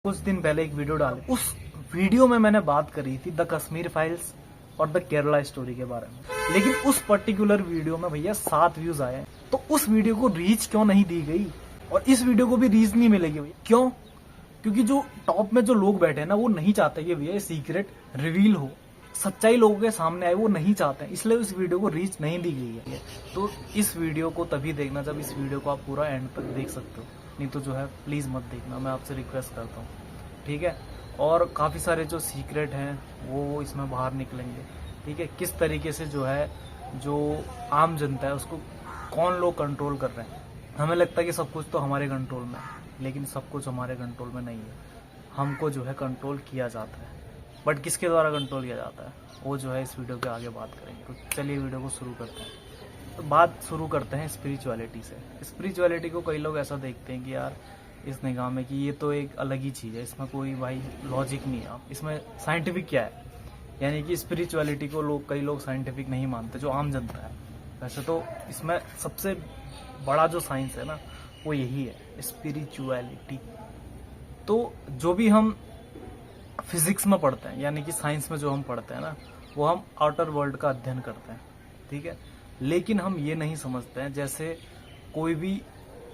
कुछ दिन पहले एक वीडियो डाली, उस वीडियो में मैंने बात करी थी द कश्मीर फाइल्स और द केरला स्टोरी के बारे में। लेकिन उस पर्टिकुलर वीडियो में भैया 7 व्यूज आए। तो उस वीडियो को रीच क्यों नहीं दी गई और इस वीडियो को भी रीच नहीं मिलेगी भैया? क्यों? क्योंकि जो टॉप में जो लोग बैठे हैं ना, वो नहीं चाहते कि भैया सीक्रेट रिवील हो, सच्चाई लोगों के सामने आए, वो नहीं चाहते हैं। इसलिए इस वीडियो को रीच नहीं दी गई है। तो इस वीडियो को तभी देखना जब इस वीडियो को आप पूरा एंड तक देख सकते हो, नहीं तो जो है प्लीज मत देखना, मैं आपसे रिक्वेस्ट करता हूँ, ठीक है। और काफ़ी सारे जो सीक्रेट हैं वो इसमें बाहर निकलेंगे, ठीक है। किस तरीके से जो है, जो आम जनता है उसको कौन लोग कंट्रोल कर रहे हैं। हमें लगता है कि सब कुछ तो हमारे कंट्रोल में है, लेकिन सब कुछ हमारे कंट्रोल में नहीं है। हमको जो है कंट्रोल किया जाता है, बट किसके द्वारा कंट्रोल किया जाता है वो जो है इस वीडियो के आगे बात करेंगे। तो चलिए वीडियो को शुरू करते हैं। तो बात शुरू करते हैं स्पिरिचुअलिटी से। स्पिरिचुअलिटी को कई लोग ऐसा देखते हैं कि यार इस निगाह में कि ये तो एक अलग ही चीज़ है, इसमें कोई भाई लॉजिक नहीं है, इसमें साइंटिफिक क्या है। यानी कि स्पिरिचुअलिटी को कई लोग साइंटिफिक नहीं मानते, जो आम जनता है। वैसे तो इसमें सबसे बड़ा जो साइंस है ना, वो यही है, स्पिरिचुअलिटी। तो जो भी हम फिजिक्स में पढ़ते हैं, यानी कि साइंस में जो हम पढ़ते हैं ना, वो हम आउटर वर्ल्ड का अध्ययन करते हैं, ठीक है। लेकिन हम ये नहीं समझते हैं, जैसे कोई भी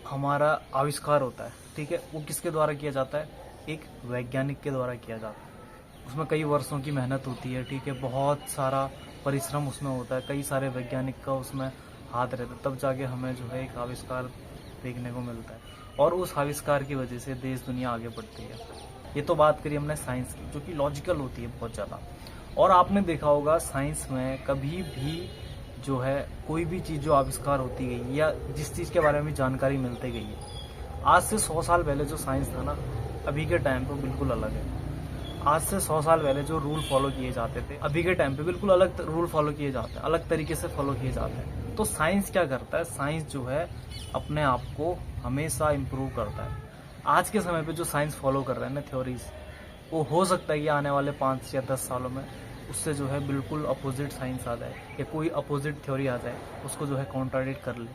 हमारा आविष्कार होता है, ठीक है, वो किसके द्वारा किया जाता है? एक वैज्ञानिक के द्वारा किया जाता है। उसमें कई वर्षों की मेहनत होती है, ठीक है, बहुत सारा परिश्रम उसमें होता है, कई सारे वैज्ञानिक का उसमें हाथ रहता है, तब जाके हमें जो है एक आविष्कार देखने को मिलता है। और उस आविष्कार की वजह से देश दुनिया आगे बढ़ती है। ये तो बात करी हमने साइंस की, जो कि लॉजिकल होती है बहुत ज़्यादा। और आपने देखा होगा साइंस में कभी भी जो है कोई भी चीज़ जो आविष्कार होती गई या जिस चीज़ के बारे में जानकारी मिलती गई है, आज से 100 साल पहले जो साइंस था ना, अभी के टाइम पे बिल्कुल अलग है। आज से 100 साल पहले जो रूल फॉलो किए जाते थे, अभी के टाइम पे बिल्कुल अलग रूल फॉलो किए जाते हैं, अलग तरीके से फॉलो किए जाते हैं। तो साइंस क्या करता है? साइंस जो है अपने आप को हमेशा इम्प्रूव करता है। आज के समय पे जो साइंस फॉलो कर रहे हैं ना थ्योरीज, वो हो सकता है कि आने वाले 5 या 10 सालों में उससे जो है बिल्कुल अपोजिट साइंस आ जाए या कोई अपोजिट थ्योरी आ जाए, उसको जो है कॉन्ट्राडिक्ट कर ले।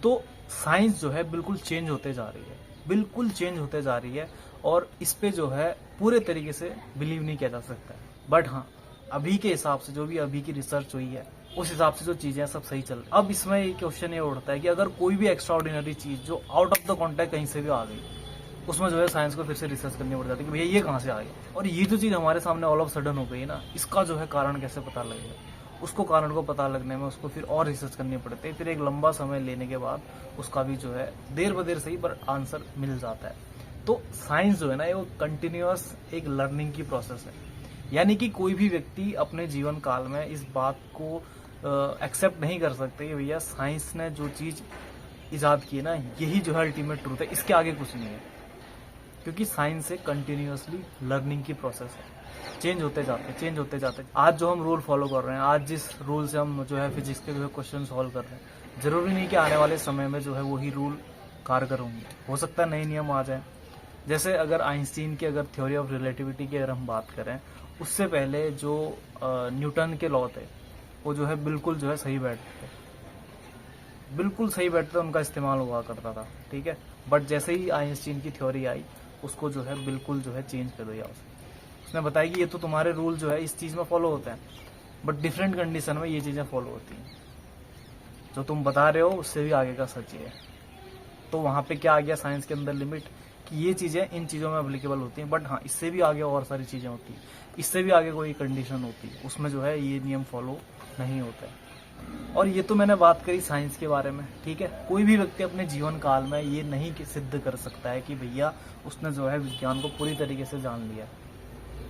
तो साइंस जो है बिल्कुल चेंज होते जा रही है, बिल्कुल चेंज होते जा रही है, और इस पे जो है पूरे तरीके से बिलीव नहीं किया जा सकता है। बट हाँ, अभी के हिसाब से जो भी अभी की रिसर्च हुई है, उस हिसाब से जो चीजें सब सही चल रही। अब इसमें एक क्वेश्चन ये उठता है कि अगर कोई भी एक्स्ट्रा ऑर्डिनरी चीज जो आउट ऑफ द कॉन्टेक्ट कहीं से भी आ गई, उसमें जो है साइंस को फिर से रिसर्च करनी पड़ जाती है कि भैया ये कहाँ से आ गया। और ये जो चीज़ हमारे सामने ऑल ऑफ सडन हो गई ना, इसका जो है कारण कैसे पता लगेगा? उसको कारण को पता लगने में उसको फिर और रिसर्च करनी पड़ती है, फिर एक लंबा समय लेने के बाद उसका भी जो है देर ब देर सही पर आंसर मिल जाता है। तो साइंस जो है ना, ये वो कंटिन्यूअस एक लर्निंग की प्रोसेस है। यानी कि कोई भी व्यक्ति अपने जीवन काल में इस बात को एक्सेप्ट नहीं कर सकते कि भैया साइंस ने जो चीज़ ईजाद की है ना, यही जो है अल्टीमेट ट्रूथ है, इसके आगे कुछ नहीं है। क्योंकि साइंस एक कंटिन्यूअसली लर्निंग की प्रोसेस है, चेंज होते जाते, चेंज होते जाते। आज जो हम रूल फॉलो कर रहे हैं, आज जिस रूल से हम जो है फिजिक्स के जो है क्वेश्चन सॉल्व कर रहे हैं, जरूरी नहीं कि आने वाले समय में जो है वही रूल कारगर होंगे। हो सकता है नए नियम आ जाए। जैसे अगर आइंस्टीन की अगर थ्योरी ऑफ रिलेटिविटी की अगर हम बात करें, उससे पहले जो न्यूटन के लॉ थे, वो जो है बिल्कुल जो है सही बैठते थे, बिल्कुल सही बैठते थे, उनका इस्तेमाल हुआ करता था, ठीक है। बट जैसे ही आइंस्टीन की थ्योरी आई, उसको जो है बिल्कुल जो है चेंज कर दिया। उसने बताया कि ये तो तुम्हारे रूल जो है इस चीज़ में फॉलो होते हैं, बट डिफरेंट कंडीशन में ये चीज़ें फॉलो होती हैं। जो तुम बता रहे हो उससे भी आगे का सच है। तो वहाँ पे क्या आ गया साइंस के अंदर लिमिट, कि ये चीज़ें इन चीज़ों में अप्लीकेबल होती हैं, बट हाँ इससे भी आगे और सारी चीज़ें होती हैं, इससे भी आगे कोई कंडीशन होती है, उसमें जो है ये नियम फॉलो नहीं होता है। और ये तो मैंने बात करी साइंस के बारे में, ठीक है। कोई भी व्यक्ति अपने जीवन काल में ये नहीं सिद्ध कर सकता है कि भैया उसने जो है विज्ञान को पूरी तरीके से जान लिया,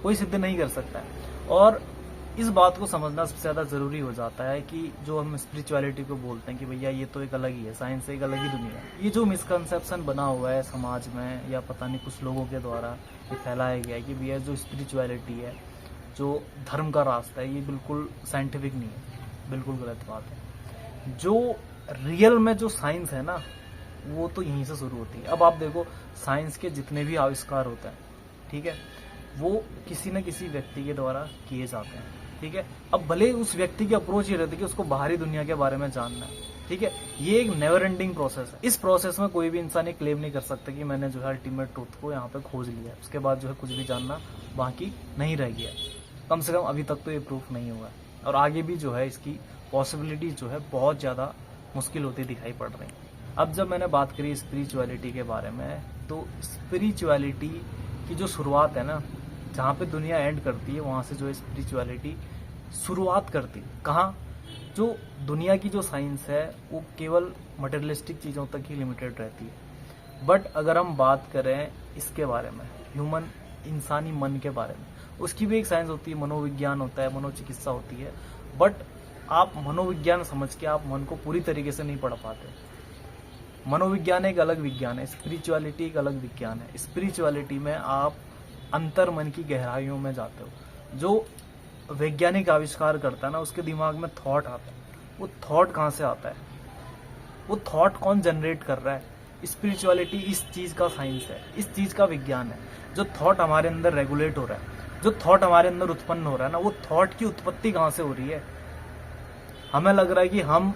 कोई सिद्ध नहीं कर सकता है। और इस बात को समझना सबसे ज़्यादा ज़रूरी हो जाता है कि जो हम स्पिरिचुअलिटी को बोलते हैं कि भैया ये तो एक अलग ही है, साइंस से एक अलग ही दुनिया है। ये जो मिसकंसेप्शन बना हुआ है समाज में, या पता नहीं कुछ लोगों के द्वारा ये फैलाया गया है कि भैया जो स्पिरिचुअलिटी है, जो धर्म का रास्ता है, ये बिल्कुल साइंटिफिक नहीं है, बिल्कुल गलत बात है। जो रियल में जो साइंस है ना, वो तो यहीं से शुरू होती है। अब आप देखो, साइंस के जितने भी आविष्कार होते हैं, ठीक है, वो किसी न किसी व्यक्ति के द्वारा किए जाते हैं, ठीक है। अब भले उस व्यक्ति की अप्रोच ये रहती है कि उसको बाहरी दुनिया के बारे में जानना है, ठीक है, ये एक नेवर एंडिंग प्रोसेस है। इस प्रोसेस में कोई भी इंसान ये क्लेम नहीं कर सकता कि मैंने जो है अल्टीमेट ट्रूथ को यहाँ पे खोज लिया है, उसके बाद जो है कुछ भी जानना बाकी नहीं रह गया। कम से कम अभी तक तो ये प्रूफ नहीं हुआ है, और आगे भी जो है इसकी पॉसिबिलिटी जो है बहुत ज़्यादा मुश्किल होती दिखाई पड़ रही है। अब जब मैंने बात करी स्पिरिचुअलिटी के बारे में, तो स्पिरिचुअलिटी की जो शुरुआत है ना, जहाँ पे दुनिया एंड करती है वहाँ से जो है स्पिरिचुअलिटी शुरुआत करती है। कहाँ? जो दुनिया की जो साइंस है वो केवल मटेरियलिस्टिक चीज़ों तक ही लिमिटेड रहती है। बट अगर हम बात करें इसके बारे में, ह्यूमन इंसानी मन के बारे में, उसकी भी एक साइंस होती है, मनोविज्ञान होता है, मनोचिकित्सा होती है। बट आप मनोविज्ञान समझ के आप मन को पूरी तरीके से नहीं पढ़ पाते। मनोविज्ञान एक अलग विज्ञान है, स्पिरिचुअलिटी एक अलग विज्ञान है। स्पिरिचुअलिटी में आप अंतर मन की गहराइयों में जाते हो। जो वैज्ञानिक आविष्कार करता है ना, उसके दिमाग में थॉट आता है। वो थॉट कहाँ से आता है? वो थॉट कौन जनरेट कर रहा है? स्पिरिचुअलिटी इस चीज का साइंस है, इस चीज का विज्ञान है। जो थॉट हमारे अंदर रेगुलेट हो रहा है, जो थॉट हमारे अंदर उत्पन्न हो रहा है ना, वो थॉट की उत्पत्ति कहाँ से हो रही है? हमें लग रहा है कि हम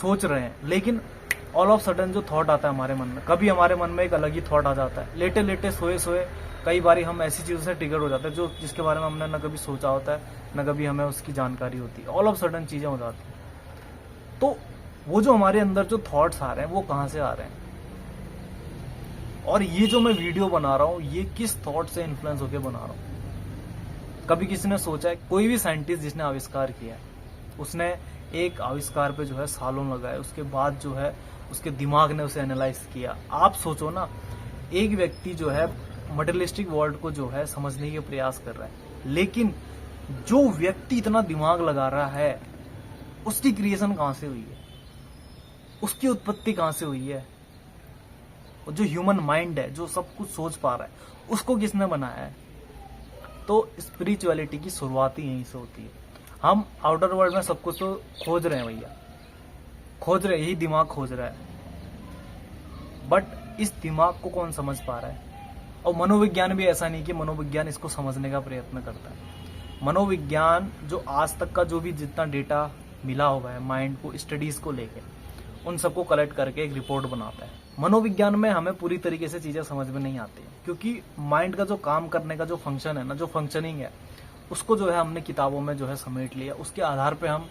सोच रहे हैं, लेकिन ऑल ऑफ सडन जो थॉट आता है हमारे मन में, कभी हमारे मन में एक अलग ही थॉट आ जाता है। लेटे लेटे सोए सोए कई बार हम ऐसी चीजों से ट्रिगर हो जाते हैं जो जिसके बारे में हमने न कभी सोचा होता है, न कभी हमें उसकी जानकारी होती है। ऑल ऑफ सडन चीजें हो जाती हैं। तो वो जो हमारे अंदर जो थॉट्स आ रहे हैं वो कहाँ से आ रहे हैं? और ये जो मैं वीडियो बना रहा हूँ, ये किस थॉट से इन्फ्लुएंस होकर बना रहा हूँ? कभी किसी ने सोचा है? कोई भी साइंटिस्ट जिसने आविष्कार किया है, उसने एक आविष्कार पे जो है सालों लगाए, उसके बाद जो है उसके दिमाग ने उसे एनालाइज किया। आप सोचो ना, एक व्यक्ति जो है मटेरियलिस्टिक वर्ल्ड को जो है समझने के प्रयास कर रहा है, लेकिन जो व्यक्ति इतना दिमाग लगा रहा है, उसकी क्रिएशन कहां से हुई है? उसकी उत्पत्ति कहां से हुई है? और जो ह्यूमन माइंड है, जो सब कुछ सोच पा रहा है, उसको किसने बनाया है? तो स्पिरिचुअलिटी की शुरुआत ही यहीं से होती है। हम आउटर वर्ल्ड में सब कुछ तो खोज रहे हैं भैया, खोज रहे, यही दिमाग खोज रहा है, बट इस दिमाग को कौन समझ पा रहा है? और मनोविज्ञान भी ऐसा नहीं कि मनोविज्ञान इसको समझने का प्रयत्न करता है। मनोविज्ञान जो आज तक का जो भी जितना डेटा मिला हुआ है माइंड को, स्टडीज को लेके, उन सबको कलेक्ट करके एक रिपोर्ट बनाता है। मनोविज्ञान में हमें पूरी तरीके से चीजें समझ में नहीं आती, क्योंकि माइंड का जो काम करने का जो फंक्शन है ना, जो फंक्शनिंग है, उसको जो है हमने किताबों में जो है समेट लिया। उसके आधार पे हम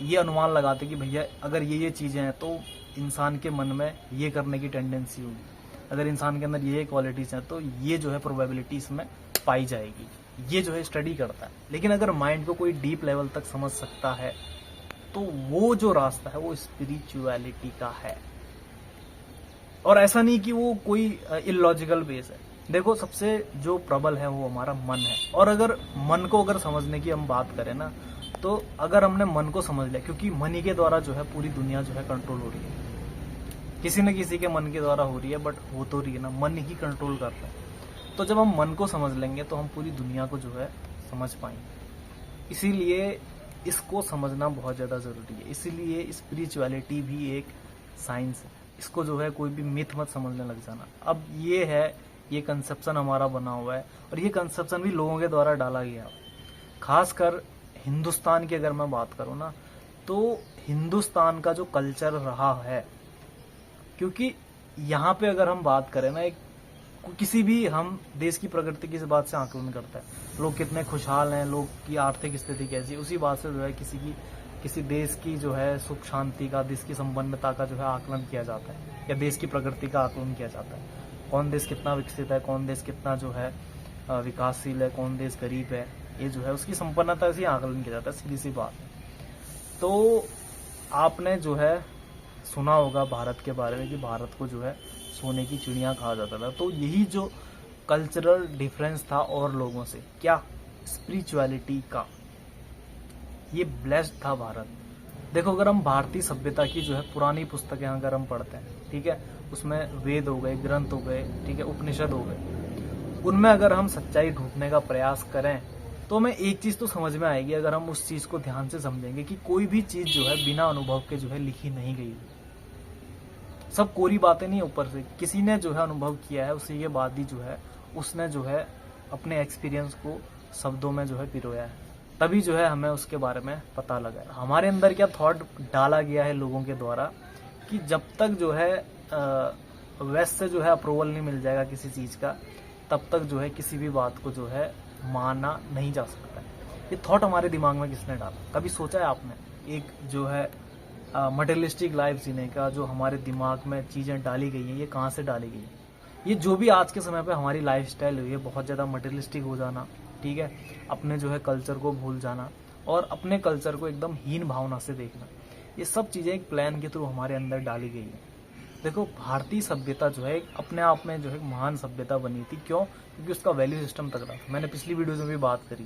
ये अनुमान लगाते कि भैया अगर ये चीजें हैं तो इंसान के मन में ये करने की टेंडेंसी होगी, अगर इंसान के अंदर ये क्वालिटीज हैं तो ये जो है प्रोबेबिलिटी इसमें पाई जाएगी। ये जो है स्टडी करता है। लेकिन अगर माइंड को कोई डीप लेवल तक समझ सकता है तो वो जो रास्ता है वो स्पिरिचुअलिटी का है। और ऐसा नहीं कि वो कोई इलॉजिकल बेस है। देखो, सबसे जो प्रबल है वो हमारा मन है। और अगर मन को अगर समझने की हम बात करें ना, तो अगर हमने मन को समझ लिया, क्योंकि मन ही के द्वारा जो है पूरी दुनिया जो है कंट्रोल हो रही है, किसी न किसी के मन के द्वारा हो रही है, बट हो तो रही है ना, मन ही कंट्रोल कर रहा है। तो जब हम मन को समझ लेंगे तो हम पूरी दुनिया को जो है समझ पाएंगे। इसीलिए इसको समझना बहुत ज़्यादा ज़रूरी है। इसीलिए स्पिरिचुअलिटी भी एक साइंस है। इसको जो है कोई भी मिथ मत समझने लग जाना। अब ये है, ये कंसेप्शन हमारा बना हुआ है, और ये कंसेप्शन भी लोगों के द्वारा डाला गया। खासकर हिंदुस्तान की अगर मैं बात करूँ ना, तो हिंदुस्तान का जो कल्चर रहा है, क्योंकि यहाँ पे अगर हम बात करें ना, एक किसी भी हम देश की प्रगति किस बात से आकलन करता है, लोग कितने खुशहाल हैं, लोग की आर्थिक स्थिति कैसी, उसी बात से जो है किसी देश की जो है सुख शांति का, देश की संपन्नता का जो है आकलन किया जाता है, या देश की प्रगति का आकलन किया जाता है। कौन देश कितना विकसित है, कौन देश कितना जो है विकासशील है, कौन देश गरीब है, ये जो है उसकी संपन्नता से आकलन किया जाता है। सीधी सी बात है। तो आपने जो है सुना होगा भारत के बारे में कि भारत को जो है सोने की चिड़िया कहा जाता था। तो यही जो कल्चरल डिफरेंस था और लोगों से, क्या स्पिरिचुअलिटी का, ये ब्लेस्ड था भारत। देखो, अगर हम भारतीय सभ्यता की जो है पुरानी पुस्तकें अगर हम पढ़ते हैं, ठीक है, उसमें वेद हो गए, ग्रंथ हो गए, ठीक है, उपनिषद हो गए, उनमें अगर हम सच्चाई ढूंढने का प्रयास करें तो हमें एक चीज तो समझ में आएगी, अगर हम उस चीज को ध्यान से समझेंगे, कि कोई भी चीज जो है बिना अनुभव के जो है लिखी नहीं गई। सब कोरी बातें नहीं, ऊपर से किसी ने जो है अनुभव किया है, उसी के बाद ही जो है उसने जो है अपने एक्सपीरियंस को शब्दों में जो है पिरोया है। तभी जो है हमें उसके बारे में पता लगा। हमारे अंदर क्या थॉट डाला गया है लोगों के द्वारा कि जब तक जो है वेस्ट से जो है अप्रूवल नहीं मिल जाएगा किसी चीज़ का, तब तक जो है किसी भी बात को जो है माना नहीं जा सकता। ये थॉट हमारे दिमाग में किसने डाला? कभी सोचा है आपने? एक जो है मटेरियलिस्टिक लाइफ जीने का जो हमारे दिमाग में चीज़ें डाली गई हैं, ये कहाँ से डाली गई है? ये जो भी आज के समय पे हमारी लाइफस्टाइल हुई है, बहुत ज़्यादा मटेरियलिस्टिक हो जाना, ठीक है, अपने जो है कल्चर को भूल जाना और अपने कल्चर को एकदम हीन भावना से देखना, ये सब चीज़ें एक प्लान के थ्रू हमारे अंदर डाली गई है। देखो, भारतीय सभ्यता जो है अपने आप में जो है महान सभ्यता बनी थी। क्यों? क्योंकि उसका वैल्यू सिस्टम तगड़ा था। मैंने पिछली वीडियो में भी बात करी,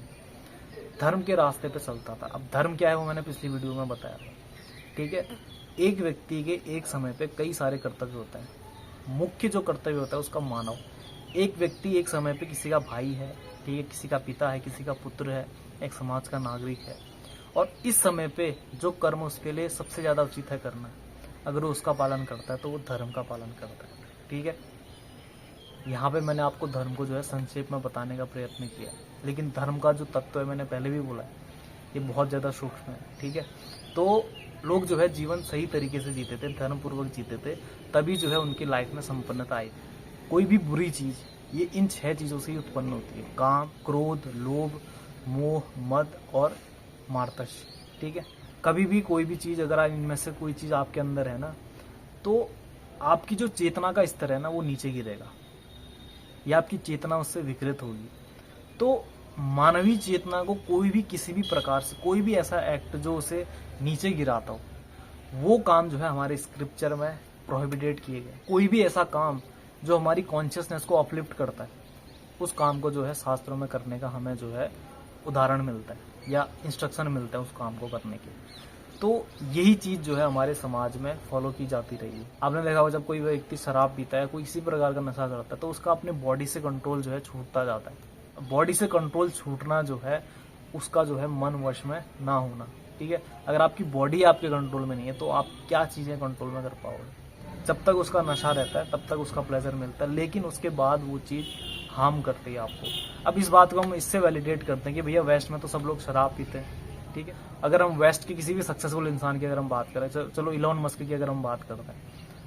धर्म के रास्ते पे चलता था। अब धर्म क्या है वो मैंने पिछली वीडियो में बताया था, ठीक है। एक व्यक्ति के एक समय पे कई सारे कर्तव्य होते हैं। मुख्य जो कर्तव्य होता है उसका मानव। एक व्यक्ति एक समय पे किसी का भाई है, ठीक है, किसी का पिता है, किसी का पुत्र है, एक समाज का नागरिक है, और इस समय पे जो कर्म उसके लिए सबसे ज़्यादा उचित है करना, अगर वो उसका पालन करता है तो वो धर्म का पालन करता है, ठीक है। यहाँ पे मैंने आपको धर्म को जो है संक्षेप में बताने का प्रयत्न किया, लेकिन धर्म का जो तत्व है मैंने पहले भी बोला है, ये बहुत ज़्यादा सूक्ष्म है, ठीक है। तो लोग जो है जीवन सही तरीके से जीते थे, धर्म पूर्वक जीते थे, तभी जो है उनकी लाइफ में संपन्नता आई। कोई भी बुरी चीज़ ये इन 6 चीज़ों से ही उत्पन्न होती है: काम, क्रोध, लोभ, मोह, मद और मार्तस्य, ठीक है। कभी भी कोई भी चीज़, अगर इनमें से कोई चीज़ आपके अंदर है ना, तो आपकी जो चेतना का स्तर है ना वो नीचे गिरेगा, या आपकी चेतना उससे विकृत होगी। तो मानवीय चेतना को कोई भी किसी भी प्रकार से, कोई भी ऐसा एक्ट जो उसे नीचे गिराता हो, वो काम जो है हमारे स्क्रिप्चर में प्रोहिबिटेड किए गए। कोई भी ऐसा काम जो हमारी कॉन्शियसनेस को अपलिफ्ट करता है, उस काम को जो है शास्त्रों में करने का हमें जो है उदाहरण मिलता है या इंस्ट्रक्शन मिलता है उस काम को करने के। तो यही चीज़ जो है हमारे समाज में फॉलो की जाती रही है। आपने देखा होगा जब कोई व्यक्ति शराब पीता है, कोई इसी प्रकार का नशा करता है, तो उसका अपने बॉडी से कंट्रोल जो है छूटता जाता है। बॉडी से कंट्रोल छूटना जो है उसका जो है मन वश में ना होना, ठीक है। अगर आपकी बॉडी आपके कंट्रोल में नहीं है तो आप क्या चीज़ें कंट्रोल में कर पाओगे? जब तक उसका नशा रहता है तब तक उसका प्लेजर मिलता है, लेकिन उसके बाद वो चीज़ हार्म करती है आपको। अब इस बात को हम इससे वैलिडेट करते हैं कि भैया वेस्ट में तो सब लोग शराब पीते हैं, ठीक है। अगर हम वेस्ट के किसी भी सक्सेसफुल इंसान की अगर हम बात करें, चलो इलॉन मस्क की अगर हम बात करते हैं,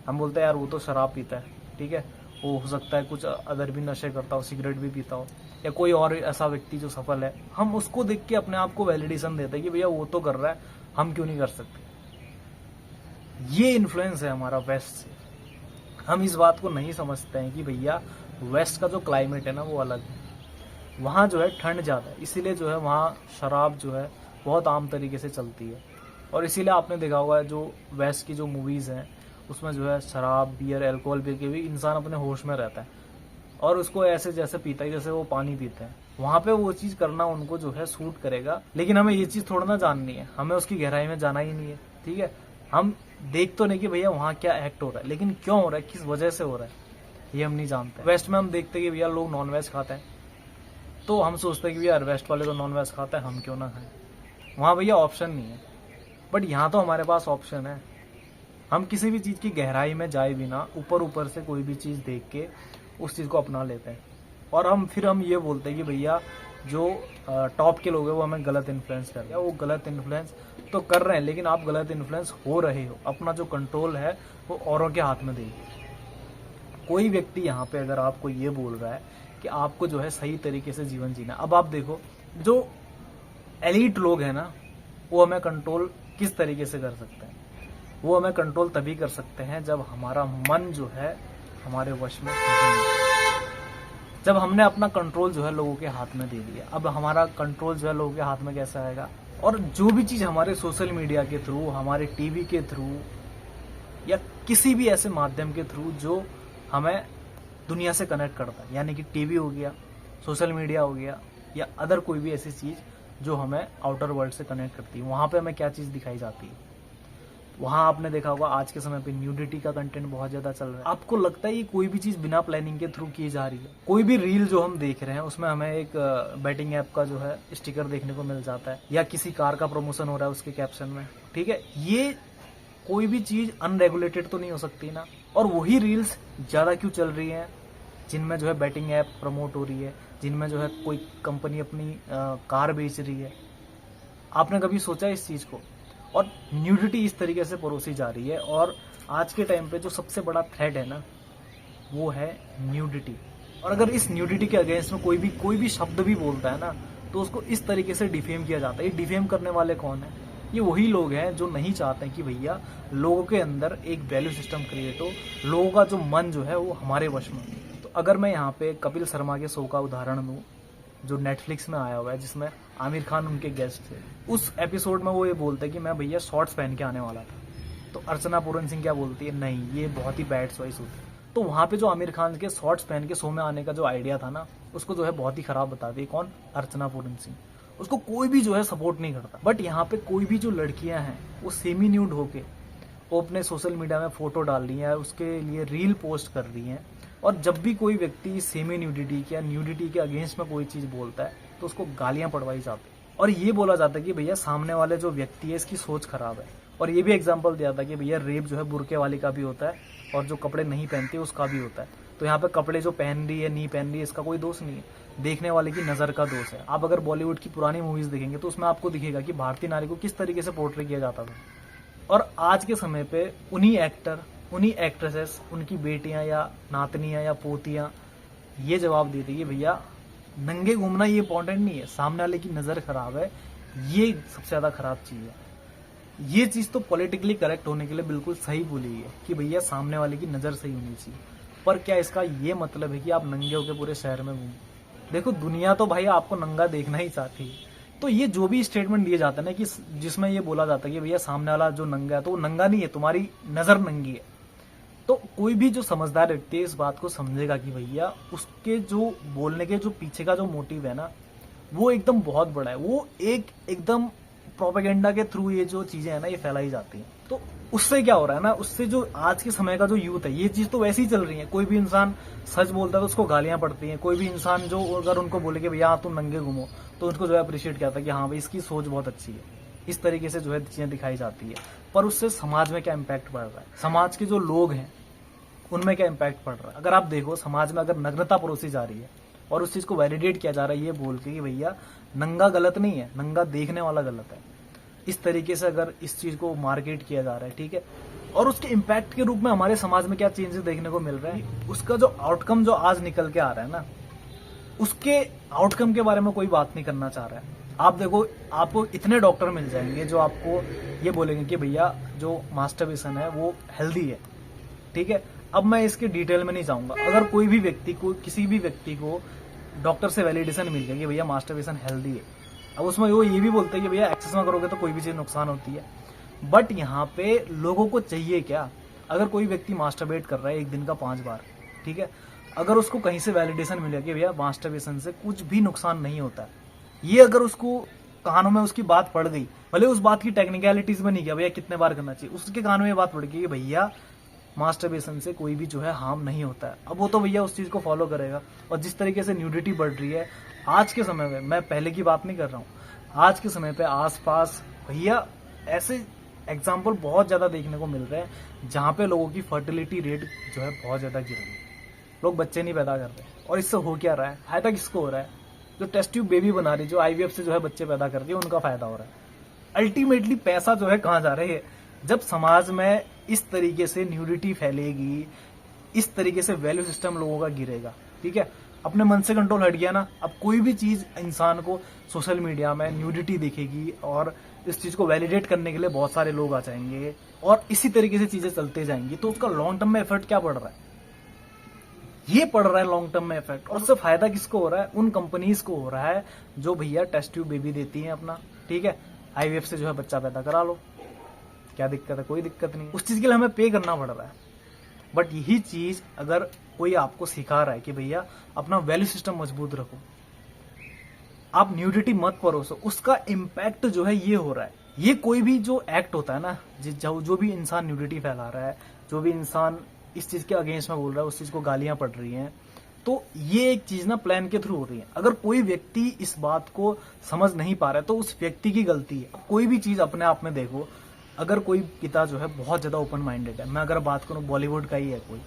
हम बोलते हैं यार वो तो शराब पीता है, ठीक है, वो हो सकता है कुछ अदर भी नशे करता हो, सिगरेट भी पीता हो, या कोई और ऐसा व्यक्ति जो सफल है, हम उसको देख के अपने आप को वैलिडेशन देते हैं कि भैया वो तो कर रहा है, हम क्यों नहीं कर सकते। ये इन्फ्लुएंस है हमारा वेस्ट से। हम इस बात को नहीं समझते हैं कि भैया वेस्ट का जो क्लाइमेट है ना वो अलग है। वहाँ जो है ठंड ज़्यादा है, इसीलिए जो है वहाँ शराब जो है बहुत आम तरीके से चलती है। और इसीलिए आपने देखा होगा जो वेस्ट की जो मूवीज़ हैं उसमें जो है शराब, बियर, अल्कोहल पी के भी इंसान अपने होश में रहता है और उसको ऐसे जैसे पीता है जैसे वो पानी पीते हैं। वहाँ पे वो चीज़ करना उनको जो है सूट करेगा, लेकिन हमें ये चीज़ थोड़ा ना जाननी है, हमें उसकी गहराई में जाना ही नहीं है, ठीक है। हम देख तो नहीं कि भैया वहाँ क्या एक्ट हो रहा है, लेकिन क्यों हो रहा है, किस वजह से हो रहा है, ये हम नहीं जानते। वेस्ट में हम देखते हैं कि भैया लोग नॉन वेज खाते हैं, तो हम सोचते हैं कि भैया वेस्ट वाले तो नॉन वेज खाते हैं, हम क्यों ना खाएं। वहाँ भैया ऑप्शन नहीं है, बट यहाँ तो हमारे पास ऑप्शन है। हम किसी भी चीज़ की गहराई में जाए बिना ऊपर ऊपर से कोई भी चीज़ देख के उस चीज़ को अपना लेते हैं, और हम ये बोलते हैं कि भैया जो टॉप के लोग हैं वो हमें गलत इन्फ्लुएंस कर रहे हैं। वो गलत इन्फ्लुएंस तो कर रहे हैं, लेकिन आप गलत इन्फ्लुएंस हो रहे हो। अपना जो कंट्रोल है वो औरों के हाथ में देखिए। कोई व्यक्ति यहाँ पे अगर आपको ये बोल रहा है कि आपको जो है सही तरीके से जीवन जीना, अब आप देखो जो एलीट लोग हैं ना, वो हमें कंट्रोल किस तरीके से कर सकते हैं? वो हमें कंट्रोल तभी कर सकते हैं जब हमारा मन जो है हमारे वश में नहीं है, जब हमने अपना कंट्रोल जो है लोगों के हाथ में दे दिया। अब हमारा कंट्रोल जो है लोगों के हाथ में कैसे आएगा? और जो भी चीज़ हमारे सोशल मीडिया के थ्रू, हमारे टीवी के थ्रू या किसी भी ऐसे माध्यम के थ्रू जो हमें दुनिया से कनेक्ट करता है, यानी कि टीवी हो गया, सोशल मीडिया हो गया, या अदर कोई भी ऐसी चीज़ जो हमें आउटर वर्ल्ड से कनेक्ट करती है, वहाँ पे हमें क्या चीज़ दिखाई जाती है? वहाँ आपने देखा होगा आज के समय पे न्यूडिटी का कंटेंट बहुत ज़्यादा चल रहा है। आपको लगता है ये कोई भी चीज़ बिना प्लानिंग के थ्रू की जा रही है? कोई भी रील जो हम देख रहे हैं उसमें हमें एक बैटिंग ऐप का जो है स्टिकर देखने को मिल जाता है, या किसी कार का प्रमोशन हो रहा है उसके कैप्शन में, ठीक है। ये कोई भी चीज़ अनरेगुलेटेड तो नहीं हो सकती ना। और वही रील्स ज़्यादा क्यों चल रही हैं जिनमें जो है बैटिंग ऐप प्रमोट हो रही है, जिनमें जो है कोई कंपनी अपनी कार बेच रही है, आपने कभी सोचा इस चीज को? और न्यूडिटी इस तरीके से परोसी जा रही है, और आज के टाइम पे जो सबसे बड़ा थ्रेट है ना, वो है न्यूडिटी। और अगर इस न्यूडिटी के अगेंस्ट में कोई भी शब्द भी बोलता है ना, तो उसको इस तरीके से डिफेम किया जाता है। ये डिफेम करने वाले कौन है? ये वही लोग हैं जो नहीं चाहते कि भैया लोगों के अंदर एक वैल्यू सिस्टम क्रिएट हो, लोगों का जो मन जो है वो हमारे वश में हो। तो अगर मैं यहाँ पे कपिल शर्मा के शो का उदाहरण दूं, जो नेटफ्लिक्स में आया हुआ है, जिसमें आमिर खान उनके गेस्ट थे, उस एपिसोड में वो ये बोलते हैं कि मैं भैया शॉर्ट्स पहन के आने वाला था। तो अर्चना पूरन सिंह क्या बोलती है, नहीं ये बहुत ही बैड चॉइस होती है। तो वहां पे जो आमिर खान के शॉर्ट्स पहन के शो में आने का जो आइडिया था ना, उसको जो है बहुत ही खराब बता दी। कौन? अर्चना पूरन सिंह। उसको कोई भी जो है सपोर्ट नहीं करता। बट यहाँ पे कोई भी जो लड़कियां हैं वो सेमी न्यूड होके वो अपने सोशल मीडिया में फोटो डाल रही हैं, उसके लिए रील पोस्ट कर रही हैं, और जब भी कोई व्यक्ति सेमी न्यूडिटी या न्यूडिटी के अगेंस्ट में कोई चीज बोलता है तो उसको गालियां पड़वाई जाती है, और ये बोला जाता है कि भैया सामने वाले जो व्यक्ति है इसकी सोच खराब है। और ये भी एग्जाम्पल दिया था कि भैया रेप जो है बुरके वाली का भी होता है और जो कपड़े नहीं पहनते उसका भी होता है। तो यहाँ पे कपड़े जो पहन रही है नहीं पहन रही है इसका कोई दोष नहीं है, देखने वाले की नजर का दोष है। आप अगर बॉलीवुड की पुरानी मूवीज देखेंगे तो उसमें आपको दिखेगा कि भारतीय नारी को किस तरीके से पोर्ट्रे किया जाता था। और आज के समय पे उन्हीं एक्टर, उन्हीं एक्ट्रेसेस, उनकी बेटियां या नातनियां या पोतियां ये जवाब देती है कि भैया नंगे घूमना ये इंपॉर्टेंट नहीं है, सामने वाले की नजर खराब है, ये सबसे ज्यादा खराब चीज है। ये चीज तो पॉलिटिकली करेक्ट होने के लिए बिल्कुल सही बोली है कि भैया सामने वाले की नजर सही होनी चाहिए, पर क्या इसका ये मतलब है कि आप नंगे होकर पूरे शहर में घूमें? देखो दुनिया तो भाई आपको नंगा देखना ही चाहती है। तो ये जो भी स्टेटमेंट दिए जाते हैं ना कि जिसमें ये बोला जाता है कि भैया सामने वाला जो नंगा है तो वो नंगा नहीं है, तुम्हारी नजर नंगी है। तो कोई भी जो समझदार व्यक्ति है इस बात को समझेगा कि भैया उसके जो बोलने के जो पीछे का जो मोटिव है ना वो एकदम बहुत बड़ा है। वो एकदम प्रोपेगेंडा के थ्रू ये जो चीजें है ना ये फैलाई जाती हैं। तो उससे क्या हो रहा है ना, उससे जो आज के समय का जो यूथ है ये चीज तो वैसे ही चल रही है। कोई भी इंसान सच बोलता है तो उसको गालियां पड़ती हैं। कोई भी इंसान जो अगर उनको बोले कि भैया तुम नंगे घूमो तो उनको जो है अप्रिशिएट किया था कि हाँ भाई इसकी सोच बहुत अच्छी है। इस तरीके से जो है चीजें दिखाई जाती है, पर उससे समाज में क्या इम्पैक्ट पड़ रहा है, समाज के जो लोग हैं उनमें क्या इम्पैक्ट पड़ रहा है। अगर आप देखो समाज में अगर नग्नता परोसी जा रही है और उस चीज को वैलिडेट किया जा रहा है ये बोल के कि भैया नंगा गलत नहीं है, नंगा देखने वाला गलत है, इस तरीके से अगर इस चीज को मार्केट किया जा रहा है, ठीक है, और उसके इम्पैक्ट के रूप में हमारे समाज में क्या चेंजेस देखने को मिल रहे हैं, उसका जो आउटकम जो आज निकल के आ रहा है ना, उसके आउटकम के बारे में कोई बात नहीं करना चाह रहा है। आप देखो आपको इतने डॉक्टर मिल जाएंगे जो आपको ये बोलेंगे कि भैया जो मास्टरबेशन है वो हेल्दी है, ठीक है। अब मैं इसके डिटेल में नहीं जाऊंगा। अगर कोई भी व्यक्ति को, किसी भी व्यक्ति को डॉक्टर से वैलिडेशन मिल गया कि भैया मास्टरबेशन हेल्दी है, अब उसमें वो ये भी बोलते हैं कि भैया एक्सेस में करोगे तो कोई भी चीज नुकसान होती है। बट यहाँ पे लोगों को चाहिए क्या? अगर कोई व्यक्ति मास्टरबेट कर रहा है एक दिन का 5 बार, ठीक है, अगर उसको कहीं से वैलिडेशन मिले कि भैया मास्टरबेशन से कुछ भी नुकसान नहीं होता है, ये अगर उसको कानों में उसकी बात पड़ गई, भले उस बात की टेक्निकलिटीज में नहीं गया भैया कितने बार करना चाहिए, उसके कानों में बात पड़ गई कि भैया मास्टरबेशन से कोई भी जो है हार्म नहीं होता है, अब वो तो भैया उस चीज को फॉलो करेगा। और जिस तरीके से न्यूडिटी बढ़ रही है आज के समय में, मैं पहले की बात नहीं कर रहा हूँ, आज के समय पे आसपास भैया ऐसे एग्जाम्पल बहुत ज्यादा देखने को मिल रहे हैं जहाँ पे लोगों की फर्टिलिटी रेट जो है बहुत ज्यादा गिर रही है, लोग बच्चे नहीं पैदा कर रहे। और इससे हो क्या रहा है, फायदा किसको हो रहा है? जो टेस्ट ट्यूब बेबी बना रही, जो आईवीएफ से जो है बच्चे पैदा कर रही है, उनका फायदा हो रहा है। अल्टीमेटली पैसा जो है कहाँ जा रहा है? जब समाज में इस तरीके से न्यूडिटी फैलेगी, इस तरीके से वैल्यू सिस्टम लोगों का गिरेगा, ठीक है, अपने मन से कंट्रोल हट गया ना, अब कोई भी चीज इंसान को सोशल मीडिया में न्यूडिटी दिखेगी और इस चीज को वैलिडेट करने के लिए बहुत सारे लोग आ जाएंगे और इसी तरीके से चीजें चलते जाएंगी, तो उसका लॉन्ग टर्म में इफेक्ट क्या पड़ रहा है? ये पड़ रहा है लॉन्ग टर्म में इफेक्ट। और उससे फायदा किसको हो रहा है? उन कंपनीज को हो रहा है जो भैया टेस्ट ट्यूब बेबी देती हैं अपना, ठीक है, आईवीएफ से जो है बच्चा पैदा करा लो, क्या दिक्कत है? कोई दिक्कत नहीं, उस चीज के लिए हमें पे करना पड़ रहा है। बट यही चीज अगर कोई आपको सिखा रहा है कि भैया अपना वैल्यू सिस्टम मजबूत रखो, आप न्यूडिटी मत परोसो, उसका इम्पैक्ट जो है ये हो रहा है। ये कोई भी जो एक्ट होता है ना, जो भी इंसान न्यूडिटी फैला रहा है, जो भी इंसान इस चीज के अगेंस्ट में बोल रहा है, उस चीज को गालियां पड़ रही हैं, तो ये एक चीज ना प्लान के थ्रू हो रही है। अगर कोई व्यक्ति इस बात को समझ नहीं पा रहा है तो उस व्यक्ति की गलती है। कोई भी चीज अपने आप में देखो, अगर कोई पिता जो है बहुत ज्यादा ओपन माइंडेड है, मैं अगर बात करूं बॉलीवुड का ही है कोई,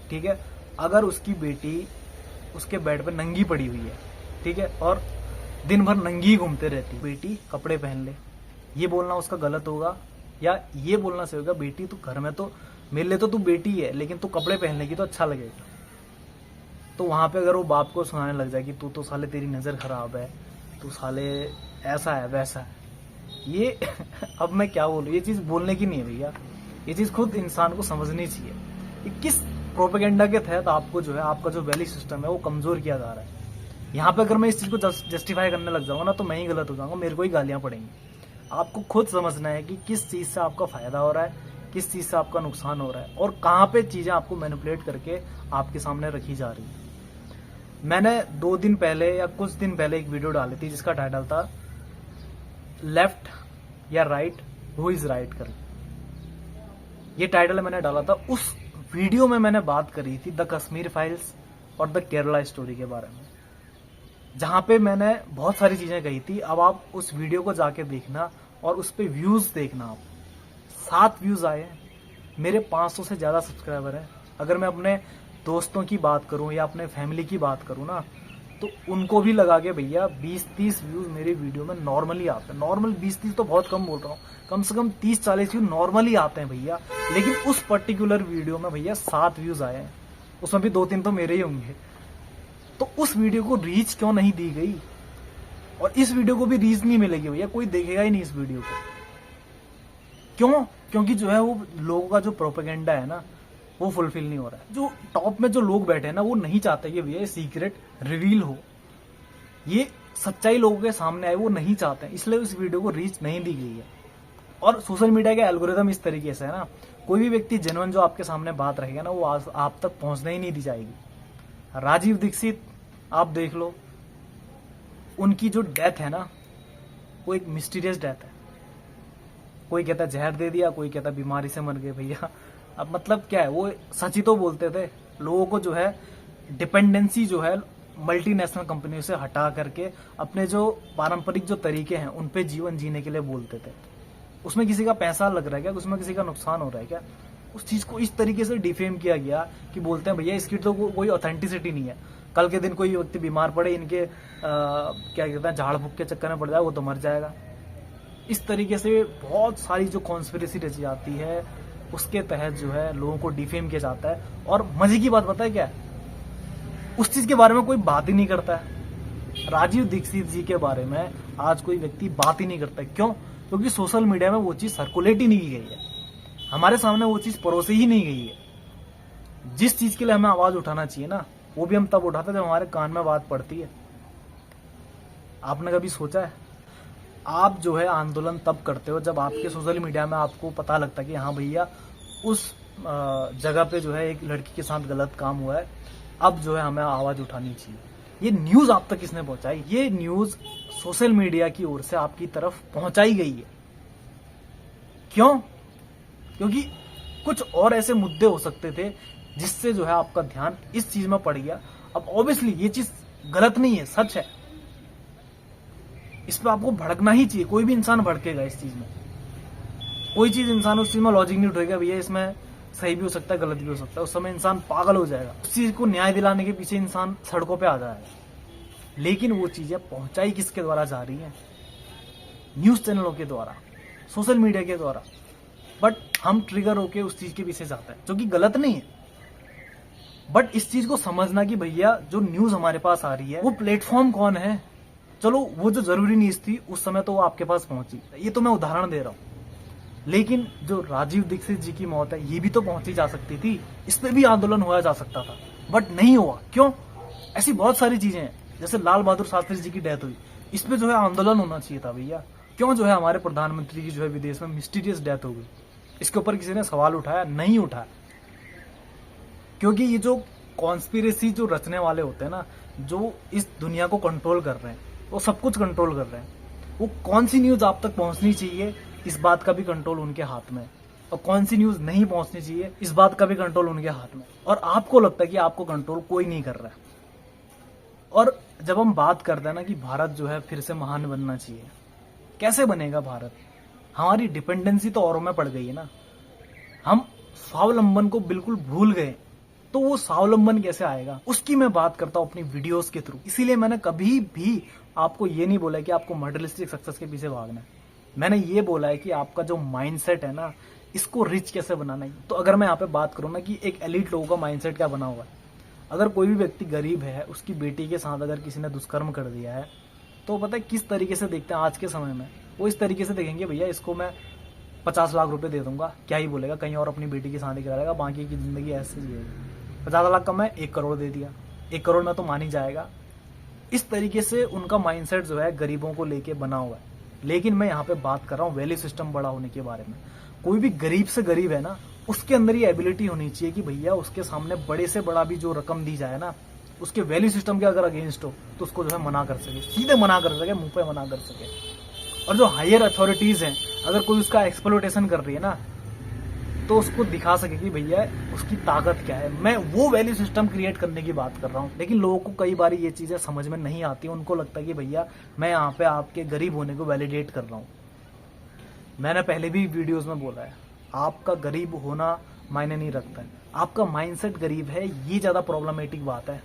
ठीक है, अगर उसकी बेटी उसके बेड पे नंगी पड़ी हुई है, ठीक है, और दिन भर नंगी घूमते रहती, बेटी कपड़े पहन ले, ये बोलना उसका गलत होगा, या ये बोलना सही होगा बेटी तू घर में तो मेरे लिए तो तू बेटी है, लेकिन तू कपड़े पहनने की तो अच्छा लगेगा। तो वहां पे अगर वो बाप को सुनाने लग जाए कि तू तो साले तेरी नजर खराब है, तू साले ऐसा है वैसा है, ये अब मैं क्या बोलूं, ये चीज बोलने की नहीं है भैया, ये चीज खुद इंसान को समझनी चाहिए कि किस प्रोपेगेंडा के तहत आपको जो है आपका जो वैल्यू सिस्टम है वो कमजोर किया जा रहा है। यहाँ पे अगर मैं इस चीज को जस्टिफाई करने लग जाऊंगा ना तो मैं ही गलत हो जाऊंगा, मेरे को ही गालियां पड़ेंगी। आपको खुद समझना है कि किस चीज से आपका फायदा हो रहा है, किस चीज से आपका नुकसान हो रहा है, और कहाँ पे चीजें आपको मैनिपुलेट करके आपके सामने रखी जा रही है। मैंने 2 दिन पहले या कुछ दिन पहले एक वीडियो डाली थी जिसका टाइटल था लेफ्ट या राइट, हु इज राइट कर। ये टाइटल मैंने डाला था। उस वीडियो में मैंने बात करी थी द कश्मीर फाइल्स और द केरला स्टोरी के बारे में, जहां पे मैंने बहुत सारी चीजें कही थी। अब आप उस वीडियो को जाके देखना और उस पे व्यूज देखना। आप 7 व्यूज आए हैं, मेरे 500 से ज्यादा सब्सक्राइबर हैं। अगर मैं अपने दोस्तों की बात करूं या अपने फैमिली की बात करूं ना, तो उनको भी लगा के भैया 20-30 व्यूज मेरी वीडियो में नॉर्मली आते हैं। नॉर्मल 20-30 तो बहुत कम बोल रहा हूँ, कम से कम 30-40 व्यू नॉर्मली आते हैं भैया। लेकिन उस पर्टिकुलर वीडियो में भैया 7 व्यूज आए हैं, उसमें भी 2-3 तो मेरे ही होंगे। तो उस वीडियो को रीच क्यों नहीं दी गई, और इस वीडियो को भी रीच नहीं मिलेगी भैया, कोई देखेगा ही नहीं इस वीडियो को। क्यों? क्योंकि जो है वो लोगों का जो प्रोपेगेंडा है ना वो फुलफिल नहीं हो रहा है। जो टॉप में जो लोग बैठे हैं ना वो नहीं चाहते कि भैया ये सीक्रेट रिवील हो, ये सच्चाई लोगों के सामने आए, वो नहीं चाहते हैं, इसलिए उस वीडियो को रीच नहीं दी गई है। और सोशल मीडिया के एल्गोरिदम इस तरीके से है ना, कोई भी व्यक्ति जेन्युइन जो आपके सामने बात रहेगा ना वो आप तक पहुंचने ही नहीं दी जाएगी। राजीव दीक्षित आप देख लो, उनकी जो डेथ है ना वो एक मिस्टीरियस डेथ है। कोई कहता है जहर दे दिया, कोई कहता है बीमारी से मर गए भैया। अब मतलब क्या है, वो सच ही तो बोलते थे। लोगों को जो है डिपेंडेंसी जो है मल्टीनेशनल कंपनियों से हटा करके अपने जो पारंपरिक जो तरीके हैं उन पे जीवन जीने के लिए बोलते थे। उसमें किसी का पैसा लग रहा है क्या, उसमें किसी का नुकसान हो रहा है क्या? उस चीज को इस तरीके से डिफेम किया गया कि बोलते हैं भैया इसकी तो कोई ऑथेंटिसिटी नहीं है। कल के दिन कोई व्यक्ति बीमार पड़े, इनके क्या कहते हैं झाड़ फूक के चक्कर में पड़ जाए, वो तो मर जाएगा। इस तरीके से बहुत सारी जो कॉन्स्पिरेसी रची जाती है उसके तहत जो है लोगों को डिफेम किया जाता है। और मजे की बात पता है क्या है, उस चीज के बारे में कोई बात ही नहीं करता है। राजीव दीक्षित जी के बारे में आज कोई व्यक्ति बात ही नहीं करता है। क्यों? क्योंकि सोशल मीडिया में वो चीज सर्कुलेट ही नहीं की गई है, हमारे सामने वो चीज परोसी ही नहीं गई है। जिस चीज के लिए हमें आवाज उठाना चाहिए ना, वो भी हम तब उठाते जब हमारे कान में बात पड़ती है। आपने कभी सोचा है, आप जो है आंदोलन तब करते हो जब आपके सोशल मीडिया में आपको पता लगता है कि हाँ भैया उस जगह पे जो है एक लड़की के साथ गलत काम हुआ है, अब जो है हमें आवाज उठानी चाहिए। ये न्यूज आप तक किसने पहुंचाई? ये न्यूज सोशल मीडिया की ओर से आपकी तरफ पहुंचाई गई है। क्यों? क्योंकि कुछ और ऐसे मुद्दे हो सकते थे जिससे जो है आपका ध्यान इस चीज में पड़ गया। अब ऑब्वियसली ये चीज गलत नहीं है, सच है, इस पर आपको भड़कना ही चाहिए। कोई भी इंसान भड़केगा इस चीज में, कोई चीज इंसान उस चीज में लॉजिक नहीं उठेगा भैया इसमें सही भी हो सकता है गलत भी हो सकता है, उस समय इंसान पागल हो जाएगा। उस चीज को न्याय दिलाने के पीछे इंसान सड़कों पे आ जाएगा। लेकिन वो चीजें पहुंचाई किसके द्वारा जा रही हैं? न्यूज चैनलों के द्वारा, सोशल मीडिया के द्वारा। बट हम ट्रिगर होके उस चीज के पीछे जाते हैं, जो कि गलत नहीं है। बट इस चीज को समझना कि भैया जो न्यूज हमारे पास आ रही है वो प्लेटफॉर्म कौन है। चलो वो जो जरूरी न्यूज थी उस समय तो वो आपके पास पहुंची, ये तो मैं उदाहरण दे रहा हूं। लेकिन जो राजीव दीक्षित जी की मौत है ये भी तो पहुंची जा सकती थी, इस पे भी आंदोलन हुआ जा सकता था, बट नहीं हुआ। क्यों? ऐसी बहुत सारी चीजें हैं, जैसे लाल बहादुर शास्त्री जी की डेथ हुई, इस पे जो है आंदोलन होना चाहिए था भैया। क्यों जो है हमारे प्रधानमंत्री की जो है विदेश में मिस्टीरियस डेथ हो गई, इसके ऊपर किसी ने सवाल उठाया? नहीं उठाया। क्योंकि ये जो कॉन्स्पिरेसी जो रचने वाले होते हैं ना, जो इस दुनिया को कंट्रोल कर रहे हैं, वो सब कुछ कंट्रोल कर रहे हैं। वो कौन सी न्यूज आप तक पहुंचनी चाहिए इस बात का भी कंट्रोल उनके हाथ में, और कौन सी न्यूज नहीं पहुंचनी चाहिए इस बात का भी कंट्रोल उनके हाथ में। और आपको लगता है कि आपको कंट्रोल कोई नहीं कर रहा है। और जब हम बात करते हैं ना कि भारत जो है फिर से महान बनना चाहिए, कैसे बनेगा भारत? हमारी डिपेंडेंसी तो औरों में पड़ गई है ना, हम स्वावलंबन को बिल्कुल भूल गए, तो वो स्वावलंबन कैसे आएगा उसकी मैं बात करता हूं अपनी वीडियोस के थ्रू। इसीलिए मैंने कभी भी आपको ये नहीं बोला कि आपको मटेरियलिस्टिक सक्सेस के पीछे भागना है। मैंने ये बोला है कि आपका जो माइंडसेट है ना, इसको रिच कैसे बनाना है। तो अगर मैं यहाँ पे बात करूँ ना कि एक एलिट लोगों का माइंडसेट क्या बना हुआ है, अगर कोई भी व्यक्ति गरीब है, उसकी बेटी के साथ अगर किसी ने दुष्कर्म कर दिया है, तो पता है किस तरीके से देखते हैं आज के समय में। वो इस तरीके से देखेंगे, भैया इसको मैं 50 लाख रुपए दे दूंगा, क्या ही बोलेगा, कहीं और अपनी बेटी की शादी करा लेगा, बाकी की जिंदगी ऐसे जिएगी। 50 लाख का मैं 1 करोड़ दे दिया, 1 करोड़ में तो मान ही जाएगा। इस तरीके से उनका माइंडसेट जो है गरीबों को लेके बना हुआ है। लेकिन मैं यहाँ पे बात कर रहा हूँ वैल्यू सिस्टम बड़ा होने के बारे में। कोई भी गरीब से गरीब है ना, उसके अंदर ये एबिलिटी होनी चाहिए कि भैया उसके सामने बड़े से बड़ा भी जो रकम दी जाए ना, उसके वैल्यू सिस्टम के अगर अगेंस्ट हो तो उसको जो है मना कर सके, सीधे मना कर सके, मुंह पे मना कर सके। और जो हायर अथॉरिटीज हैं, अगर कोई उसका एक्सप्लोटेशन कर रही है ना, तो उसको दिखा सके कि भैया उसकी ताकत क्या है। मैं वो वैल्यू सिस्टम क्रिएट करने की बात कर रहा हूँ। लेकिन लोगों को कई बार ये चीजें समझ में नहीं आती। उनको लगता है कि भैया मैं यहाँ पे आपके गरीब होने को वैलिडेट कर रहा हूँ। मैंने पहले भी वीडियोस में बोला है, आपका गरीब होना मायने नहीं रखता है, आपका माइंडसेट गरीब है, ये ज्यादा प्रॉब्लमेटिक बात है।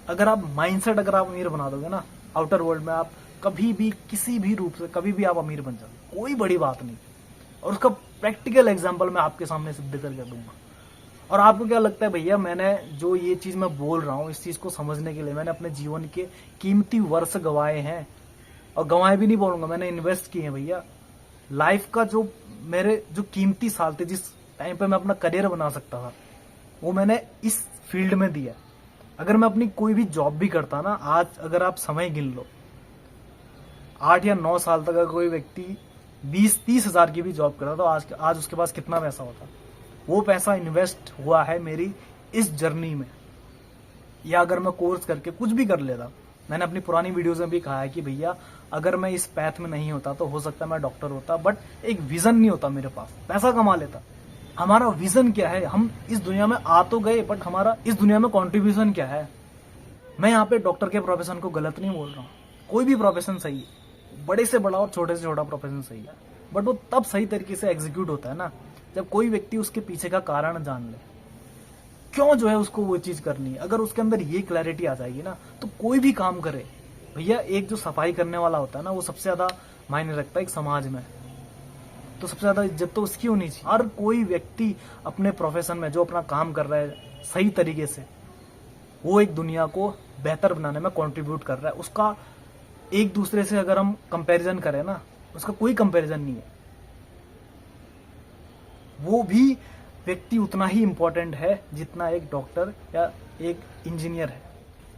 अगर आप माइंडसेट अगर आप अमीर बना दोगे ना, आउटर वर्ल्ड में आप कभी भी किसी भी रूप से कभी भी आप अमीर बन जाओ, कोई बड़ी बात नहीं। और उसका प्रैक्टिकल एग्जांपल मैं आपके सामने सिद्ध करके दूंगा। और आपको क्या लगता है भैया, मैंने जो ये चीज मैं बोल रहा हूँ, इस चीज को समझने के लिए मैंने अपने जीवन के कीमती वर्ष गंवाए हैं। और गंवाए भी नहीं बोलूंगा, मैंने इन्वेस्ट किए हैं भैया। लाइफ का जो मेरे जो कीमती साल थे, जिस टाइम पे मैं अपना करियर बना सकता था, वो मैंने इस फील्ड में दिया। अगर मैं अपनी कोई भी जॉब भी करता ना, आज अगर आप समय गिन लो, 8 या 9 साल तक अगर कोई व्यक्ति 20-30 हजार की भी जॉब करता तो आज उसके पास कितना पैसा होता। वो पैसा इन्वेस्ट हुआ है मेरी इस जर्नी में। या अगर मैं कोर्स करके कुछ भी कर लेता, मैंने अपनी पुरानी वीडियोस में भी कहा है कि भैया अगर मैं इस पैथ में नहीं होता तो हो सकता है मैं डॉक्टर होता, बट एक विजन नहीं होता मेरे पास, पैसा कमा लेता। हमारा विजन क्या है, हम इस दुनिया में आ तो गए, बट हमारा इस दुनिया में कॉन्ट्रीब्यूशन क्या है। मैं यहाँ पे डॉक्टर के प्रोफेशन को गलत नहीं बोल रहा हूँ, कोई भी प्रोफेशन सही है, बड़े से बड़ा और छोटे से छोटा प्रोफेशन सही है, बट वो तब सही तरीके से एग्जीक्यूट होता है ना, जब कोई व्यक्ति उसके पीछे का कारण जान ले, क्यों जो है उसको वो चीज करनी है। अगर उसके अंदर ये क्लैरिटी आ जाएगी ना, तो कोई भी काम करे। भैया एक जो सफाई करने वाला होता है ना, वो सबसे ज्यादा मायने रखता है एक समाज में, तो सबसे ज्यादा इज्जत तो उसकी होनी चाहिए। हर कोई व्यक्ति अपने प्रोफेशन में जो अपना काम कर रहा है सही तरीके से, वो एक दुनिया को बेहतर बनाने में कंट्रीब्यूट कर रहा है। उसका एक दूसरे से अगर हम कंपैरिजन करें ना, उसका कोई कंपैरिजन नहीं है। वो भी व्यक्ति उतना ही इंपॉर्टेंट है जितना एक डॉक्टर या एक इंजीनियर है।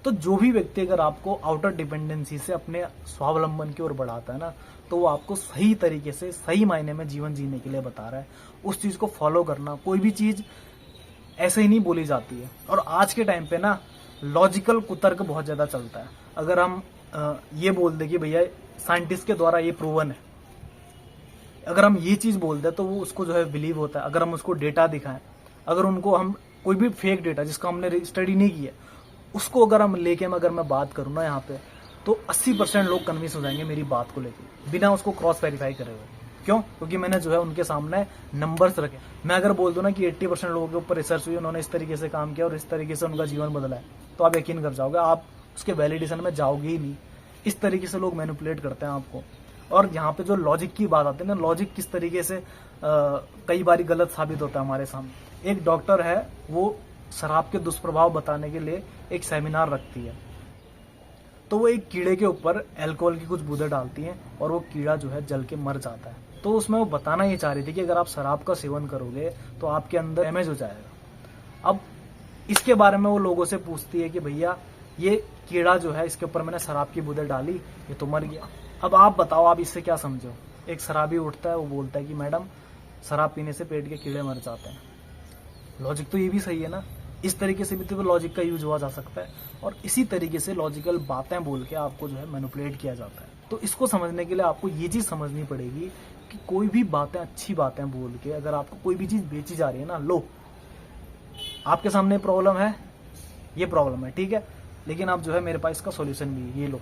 तो जो भी व्यक्ति अगर आपको आउटर डिपेंडेंसी से अपने स्वावलंबन की ओर बढ़ाता है ना, तो वो आपको सही तरीके से सही मायने में जीवन जीने के लिए बता रहा है। उस चीज को फॉलो करना, कोई भी चीज ऐसे ही नहीं बोली जाती है। और आज के टाइम पे ना लॉजिकल कुतर्क बहुत ज्यादा चलता है। अगर हम ये बोल दे कि भैया साइंटिस्ट के द्वारा ये प्रूवन है, अगर हम ये चीज बोल दे तो वो उसको जो है बिलीव होता है। अगर हम उसको डेटा दिखाएं, अगर उनको हम कोई भी फेक डेटा जिसका हमने स्टडी नहीं किया, उसको अगर हम लेके अगर मैं बात करूँ ना यहाँ पे, तो 80% लोग कन्विंस हो जाएंगे मेरी बात को लेके, बिना उसको क्रॉस वेरीफाई करे हुए। क्यों? क्योंकि मैंने जो है उनके सामने नंबर्स रखे। मैं अगर बोल दूं ना कि 80% लोगों के ऊपर रिसर्च हुई, उन्होंने इस तरीके से काम किया और इस तरीके से उनका जीवन बदला है, तो आप यकीन कर जाओगे, आप उसके वैलिडेशन में जाओगे ही नहीं। इस तरीके से लोग मैनिपुलेट करते हैं आपको। और यहाँ पे जो लॉजिक की बात आती है ना, लॉजिक किस तरीके से कई बार गलत साबित होता है हमारे सामने। एक डॉक्टर है, वो शराब के दुष्प्रभाव बताने के लिए एक सेमिनार रखती है, तो वो एक कीड़े के ऊपर अल्कोहल की कुछ बूंदें डालती हैं और वो कीड़ा जो है जल के मर जाता है। तो उसमें वो बताना ये चाह रही थी कि अगर आप शराब का सेवन करोगे तो आपके अंदर डैमेज हो जाएगा। अब इसके बारे में वो लोगों से पूछती है कि भैया ये कीड़ा जो है, इसके ऊपर मैंने शराब की बूंदें डाली, ये तो मर गया। अब आप बताओ, आप इससे क्या समझो। एक शराबी उठता है, वो बोलता है कि मैडम शराब पीने से पेट के कीड़े मर जाते हैं। लॉजिक तो ये भी सही है ना। इस तरीके से भी तो लॉजिक का यूज हुआ जा सकता है, और इसी तरीके से लॉजिकल बातें बोल के आपको जो है मैनिपुलेट किया जाता है। तो इसको समझने के लिए आपको ये चीज समझनी पड़ेगी कि कोई भी बातें, अच्छी बातें बोल के अगर आपको कोई भी चीज बेची जा रही है ना, लो आपके सामने प्रॉब्लम है, ये प्रॉब्लम है, ठीक है, लेकिन आप जो है मेरे पास इसका सॉल्यूशन भी है, ये लो,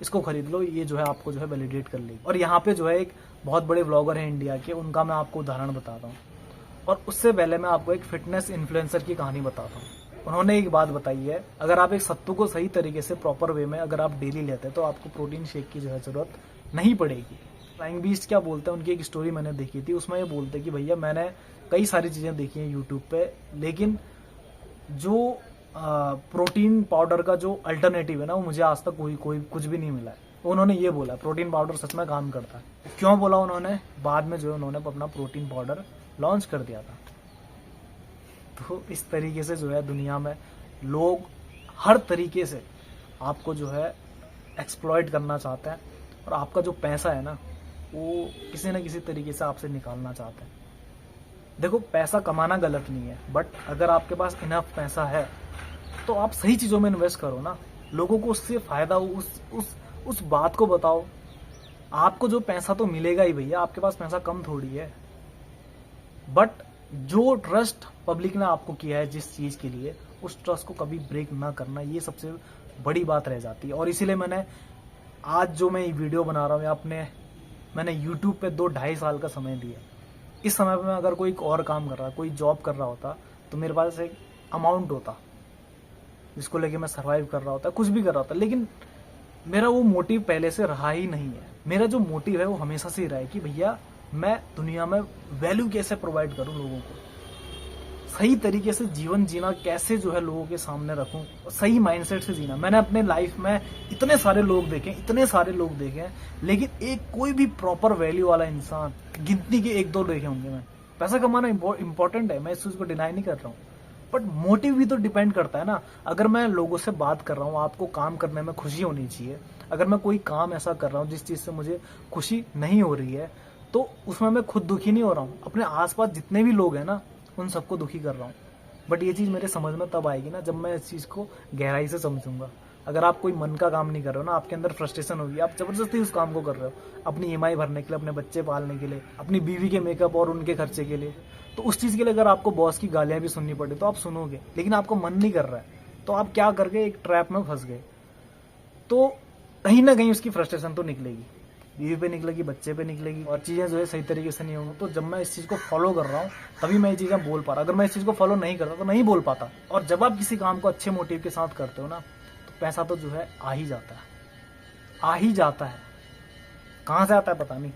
इसको खरीद लो, ये जो है आपको जो है वैलिडेट कर लेगी। और यहाँ पे जो है एक बहुत बड़े व्लॉगर है इंडिया के, उनका मैं आपको उदाहरण बताता हूँ। और उससे पहले मैं आपको एक फिटनेस इन्फ्लुएंसर की कहानी बताता हूँ। उन्होंने एक बात बताई है, अगर आप एक सत्तू को सही तरीके से प्रॉपर वे में अगर आप डेली लेते हैं तो आपको प्रोटीन शेक की जो है जरूरत नहीं पड़ेगी। फ्लाइंग बीस्ट क्या बोलते हैं, उनकी एक स्टोरी मैंने देखी थी, उसमें ये बोलते हैं कि भैया मैंने कई सारी चीज़ें देखी हैं यूट्यूब पे, लेकिन जो प्रोटीन पाउडर का जो अल्टरनेटिव है ना, वो मुझे आज तक कोई कुछ भी नहीं मिला है। उन्होंने ये बोला प्रोटीन पाउडर सच में काम करता है। क्यों बोला उन्होंने? बाद में जो है उन्होंने अपना प्रोटीन पाउडर लॉन्च कर दिया था। तो इस तरीके से जो है दुनिया में लोग हर तरीके से आपको जो है एक्सप्लॉइट करना चाहते हैं, और आपका जो पैसा है ना, वो किसी न किसी तरीके से आपसे निकालना चाहते हैं। देखो, पैसा कमाना गलत नहीं है, बट अगर आपके पास इनफ पैसा है तो आप सही चीज़ों में इन्वेस्ट करो ना, लोगों को उससे फ़ायदा हो, उस बात को बताओ। आपको जो पैसा तो मिलेगा ही भैया, आपके पास पैसा कम थोड़ी है, बट जो ट्रस्ट पब्लिक ने आपको किया है जिस चीज़ के लिए, उस ट्रस्ट को कभी ब्रेक ना करना, ये सबसे बड़ी बात रह जाती है। और इसीलिए मैंने आज जो मैं वीडियो बना रहा हूँ, मैंने यूट्यूब पे 2-2.5 साल का समय दिया। इस समय पे मैं अगर कोई और काम कर रहा, कोई जॉब कर रहा होता, तो मेरे पास एक अमाउंट होता जिसको लेके मैं सर्वाइव कर रहा होता, कुछ भी कर रहा होता, लेकिन मेरा वो मोटिव पहले से रहा ही नहीं है। मेरा जो मोटिव है वो हमेशा से ही रहा है कि भैया मैं दुनिया में वैल्यू कैसे प्रोवाइड करूं, लोगों को सही तरीके से जीवन जीना कैसे जो है लोगों के सामने रखूं, सही माइंडसेट से जीना। मैंने अपने लाइफ में इतने सारे लोग देखे, लेकिन कोई भी प्रॉपर वैल्यू वाला इंसान गिनती के 1-2 देखे होंगे। मैं पैसा कमाना इंपॉर्टेंट है, मैं इस चीज को डिनाई नहीं कर रहा हूँ, बट मोटिव भी तो डिपेंड करता है ना। अगर मैं लोगों से बात कर रहा हूँ, आपको काम करने में खुशी होनी चाहिए। अगर मैं कोई काम ऐसा कर रहा हूँ जिस चीज से मुझे खुशी नहीं हो रही है, तो उसमें मैं खुद दुखी नहीं हो रहा हूँ, अपने आसपास जितने भी लोग हैं ना, उन सबको दुखी कर रहा हूँ। बट ये चीज़ मेरे समझ में तब आएगी ना, जब मैं इस चीज़ को गहराई से समझूंगा। अगर आप कोई मन का काम नहीं कर रहे हो ना, आपके अंदर फ्रस्ट्रेशन होगी, आप जबरदस्ती उस काम को कर रहे हो अपनी EMI भरने के लिए, अपने बच्चे पालने के लिए, अपनी बीवी के मेकअप और उनके खर्चे के लिए, तो उस चीज़ के लिए अगर आपको बॉस की गालियाँ भी सुननी पड़े तो आप सुनोगे, लेकिन आपको मन नहीं कर रहा है, तो आप क्या करके एक ट्रैप में फंस गए। तो कहीं ना कहीं उसकी फ्रस्ट्रेशन तो निकलेगी, बीवी पे निकलेगी, बच्चे पे निकलेगी, और चीज़ें जो है सही तरीके से नहीं होंगी। तो जब मैं इस चीज़ को फॉलो कर रहा हूँ तभी मैं ये चीज़ें बोल पा रहा। अगर मैं इस चीज़ को फॉलो नहीं करता तो नहीं बोल पाता। और जब आप किसी काम को अच्छे मोटिव के साथ करते हो ना, तो पैसा तो जो है आ ही जाता है। कहाँ से आता है पता नहीं,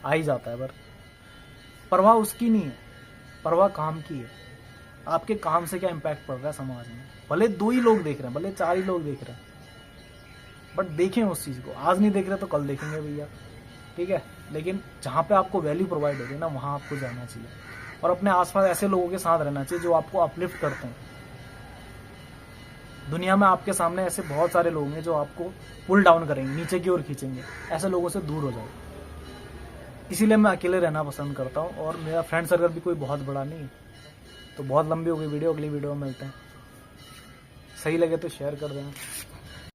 आ ही जाता है। पर परवाह उसकी नहीं है, परवाह काम की है। आपके काम से क्या इम्पैक्ट पड़ रहा है समाज में। भले 2 ही लोग देख रहे हैं, भले 4 ही लोग देख रहे हैं, बट देखें उस चीज़ को। आज नहीं देख रहे तो कल देखेंगे भैया, ठीक है। लेकिन जहाँ पे आपको वैल्यू प्रोवाइड होगी ना, वहाँ आपको जाना चाहिए, और अपने आसपास ऐसे लोगों के साथ रहना चाहिए जो आपको अपलिफ्ट करते हैं। दुनिया में आपके सामने ऐसे बहुत सारे लोग हैं जो आपको पुल डाउन करेंगे, नीचे की ओर खींचेंगे। ऐसे लोगों से दूर हो जाओ। इसीलिए मैं अकेले रहना पसंद करता हूँ, और मेरा फ्रेंड सर्कल भी कोई बहुत बड़ा नहीं। तो बहुत लंबी हो गई वीडियो, अगली वीडियो में मिलते हैं। सही लगे तो शेयर कर देना।